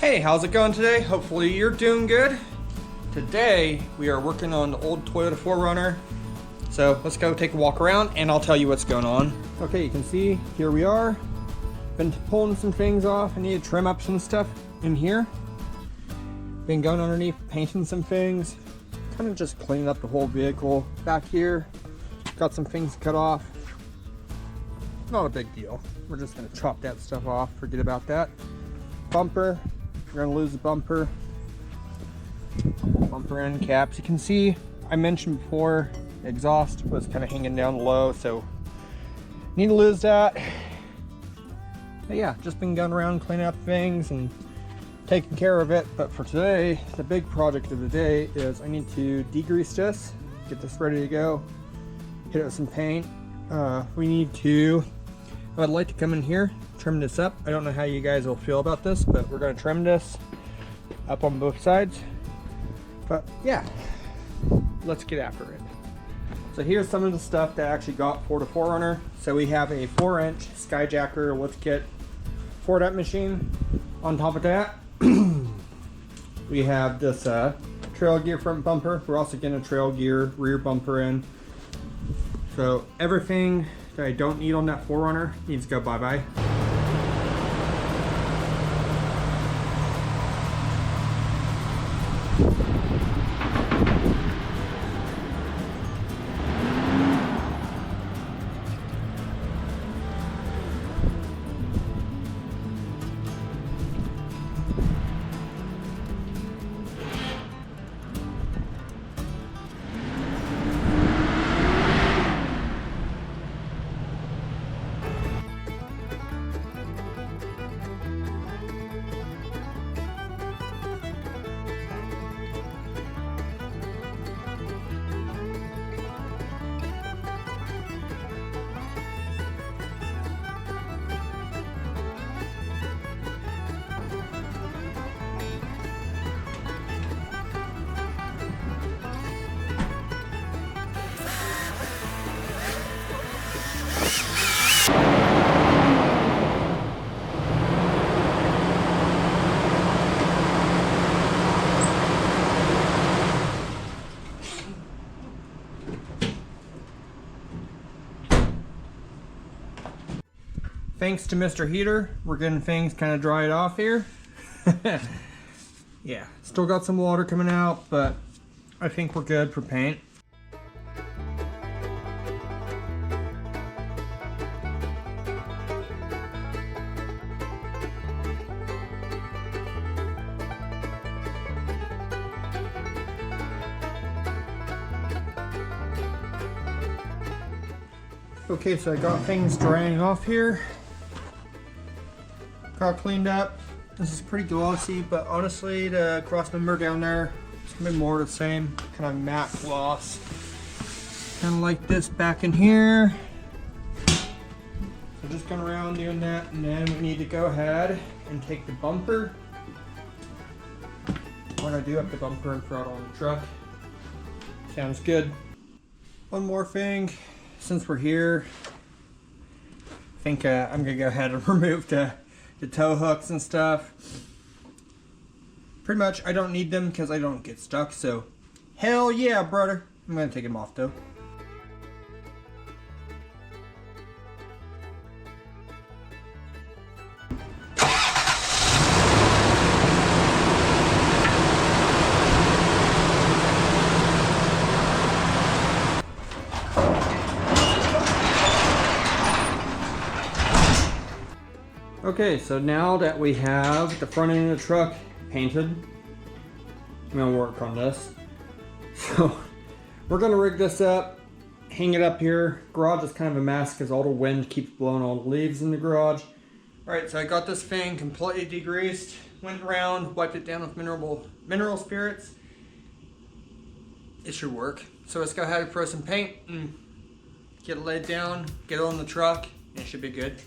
Hey, how's it going today? Hopefully you're doing good. Today we are working on the old Toyota 4Runner. So let's go take a walk around and I'll tell you what's going on. Okay, you can see here we are. Been pulling some things off. I need to trim up some stuff in here. Been going underneath, painting some things. Kind of just cleaning up the whole vehicle. Back here, got some things cut off. Not a big deal. We're just gonna chop that stuff off, forget about that. Bumper, we're gonna lose the bumper. Bumper end caps. You can see, I mentioned before, exhaust was kind of hanging down low, so need to lose that. But yeah, just been going around cleaning up things and taking care of it. But for today, the big project of the day is I need to degrease this, get this ready to go, hit it with some paint. I'd like to come in here, trim this up. I don't know how you guys will feel about this, but we're gonna trim this up on both sides. But yeah, let's get after it. So here's some of the stuff that I actually got for the 4Runner. So we have a 4-inch Skyjacker lift kit for that machine. On top of that, we have this trail gear front bumper. We're also getting a trail gear rear bumper in. So everything that I don't need on that 4Runner needs to go bye-bye. Thanks to Mr. Heater, we're getting things kind of dried off here. Yeah, still got some water coming out, but I think we're good for paint. Okay, so I got things drying off here. Got cleaned up. This is pretty glossy, but honestly, the cross member down there, it's gonna be more of the same kind of matte gloss. Kind of like this back in here. So just going around doing that, and then we need to go ahead and take the bumper. We're gonna do up the bumper and throttle on the truck. Sounds good. One more thing, since we're here, I think I'm gonna go ahead and remove the tow hooks and stuff. Pretty much I don't need them because I don't get stuck, so hell yeah, brother. I'm gonna take them off though. Okay, so now that we have the front end of the truck painted, I'm gonna work on this. So we're gonna rig this up, hang it up here. Garage is kind of a mess because all the wind keeps blowing all the leaves in the garage. All right, so I got this thing completely degreased, went around, wiped it down with mineral spirits. It should work. So let's go ahead and throw some paint and get it laid down, get it on the truck, and it should be good.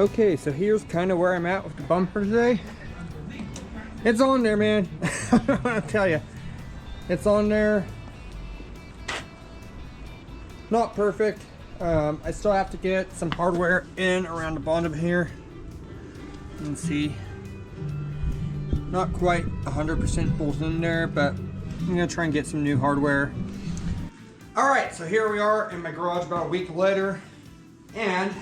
Okay, so here's kind of where I'm at with the bumper today. It's on there, man. I don't want to tell you. It's on there. Not perfect. I still have to get some hardware in around the bottom here. You can see not quite 100% bolted in there, but I'm gonna try and get some new hardware. All right, so here we are in my garage about a week later, and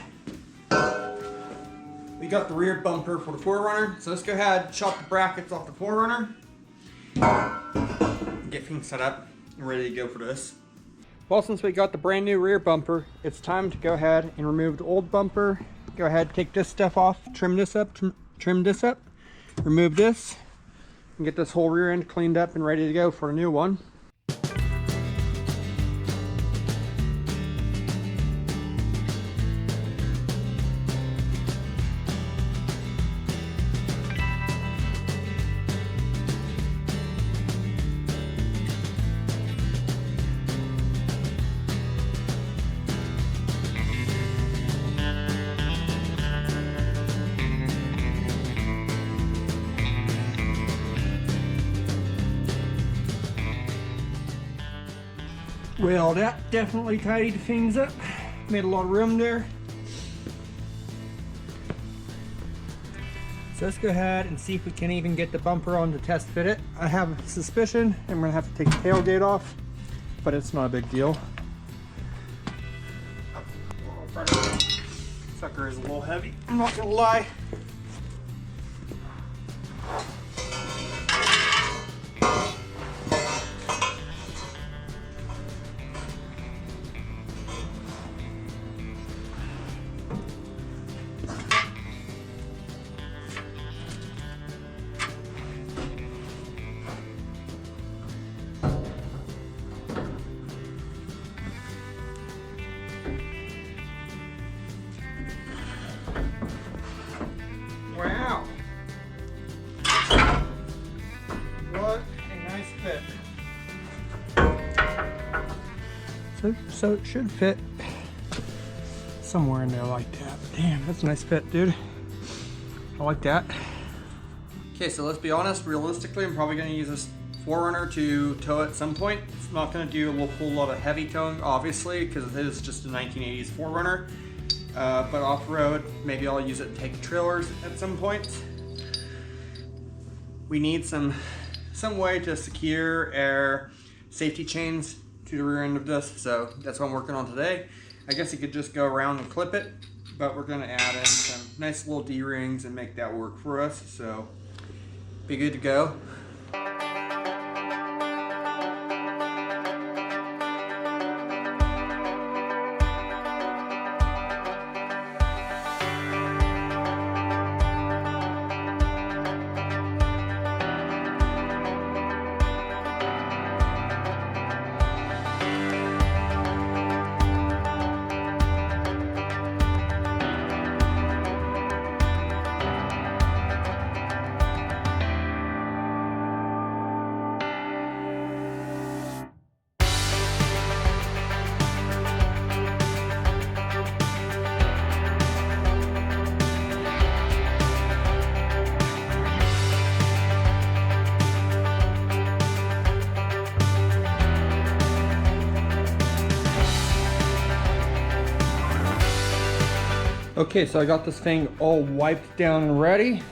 we got the rear bumper for the 4runner. So let's go ahead and chop the brackets off the 4runner. Get things set up and ready to go for this. Well, since we got the brand new rear bumper, it's time to go ahead and remove the old bumper. Go ahead, take this stuff off, trim this up, remove this, and get this whole rear end cleaned up and ready to go for a new one. Well, that definitely tidied things up. Made a lot of room there. So let's go ahead and see if we can even get the bumper on to test fit it. I have a suspicion I'm gonna have to take the tailgate off, but it's not a big deal. Sucker is a little heavy, I'm not gonna lie. Wow. What a nice fit. So it should fit somewhere in there like that. Damn, that's a nice fit, dude. I like that. Okay, so let's be honest, realistically, I'm probably gonna use this 4runner to tow at some point. It's not gonna do a whole lot of heavy towing, obviously, because it is just a 1980s 4runner. But off-road, maybe I'll use it to take trailers at some point. We need some way to secure our safety chains to the rear end of this, so that's what I'm working on today. I guess you could just go around and clip it, but we're gonna add in some nice little D-rings and make that work for us, so be good to go. Okay, so I got this thing all wiped down and ready.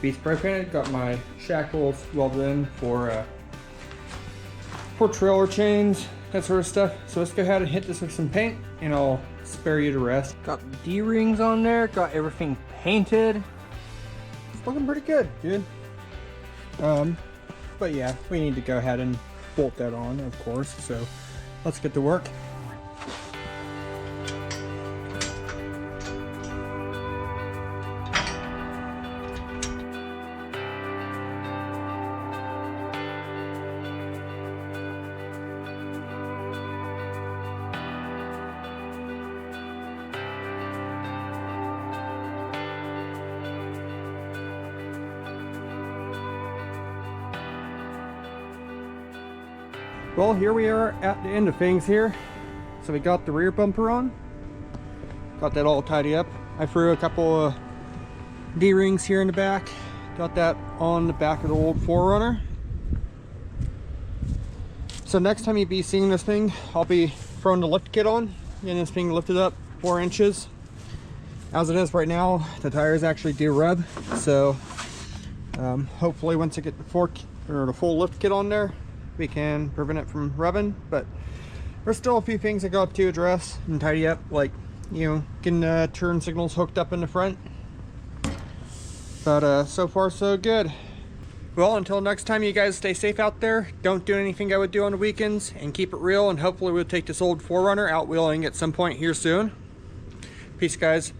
Be spray painted, got my shackles welded in for trailer chains, that sort of stuff. So let's go ahead and hit this with some paint and I'll spare you the rest. Got the D-rings on there, got everything painted. It's looking pretty good, dude. But yeah, we need to go ahead and bolt that on, of course. So let's get to work. Well, here we are at the end of things here. So we got the rear bumper on, got that all tidy up. I threw a couple of D-rings here in the back. Got that on the back of the old 4runner. So next time you be seeing this thing, I'll be throwing the lift kit on, and it's being lifted up 4 inches. As it is right now, the tires actually do rub, so hopefully once I get the full lift kit on there, we can prevent it from rubbing. But there's still a few things I got to address and tidy up, like, you know, getting turn signals hooked up in the front. But so far so good. Well, until next time, you guys stay safe out there. Don't do anything I would do on the weekends, and keep it real, and hopefully we'll take this old 4runner out wheeling at some point here soon. Peace, guys.